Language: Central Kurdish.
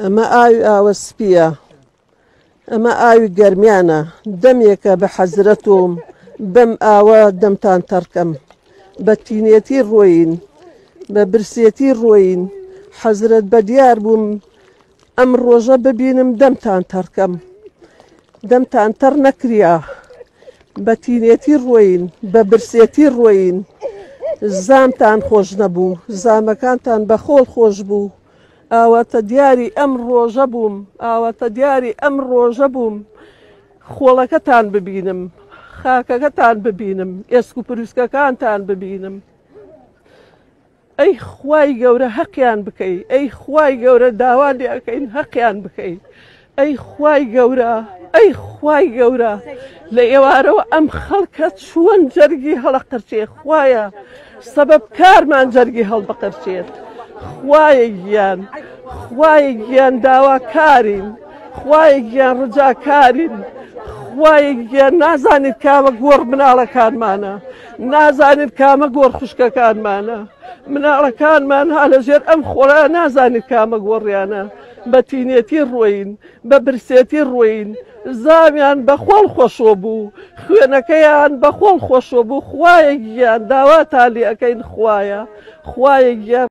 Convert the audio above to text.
ئەمە ئاوی ئاوەسپیە، ئەمە ئاوی گەرمیانە. دەمێکە بە حەزرەتۆم بەم ئاوە دەمتان تەڕکەم. بە تینێتی ڕۆین، بە برسێتی ڕۆین. حەزرەت بە دیار بووم ئەم ڕۆژە ببینم دەمتان تەڕکەم. دەمتان تەڕ نەکریا. بە تینێتی ڕۆین، بە برسێتی ڕۆین. زامتان خۆش نەبوو، زامەکانتان بە خۆڵ خۆش بوو. ئاواتە دیاری ئەم ڕۆژە بووم، ئاواتە دیاری ئەم ڕۆژە بووم. خۆڵەکەتان ببینم، خاکەکەتان ببینم، ئێسک و پرووسکەکانتان ببینم. ئەی خوای گەورە حەقیان بکەی، ئەی خوای گەورە داوان لێ ئەکەین حەقیان بکەی. ئەی خوای گەورە، ئەی خوای گەورە، لە ئێوارەوە ئەم خەڵکە چووەن جەرگی هەڵەقرچێ. خوایە سەبەب کارمان جەرگی هەڵبقرچێت. خوایە گیان، خوایە گیان داواکارین، خوایە گیان ڕجاکارین. خوایە گیان نازانیت کامە گۆڕ مناڵەکانمانە، نازانیت کامە گۆڕ خوشکەکانمانە. مناڵەکانمان ها لەژێر ئەم خۆڵە نازانیت کامە گۆڕیانە. بە تینێتی ڕۆین، بە برسێتی ڕۆین. زامیان بە خۆڵ خۆشۆ بوو، خوێنەکەیان بە خۆڵ خۆشۆ بوو. خوایە گیان داواتان لێ ئەەکەین. خوایە، خوایە گیان.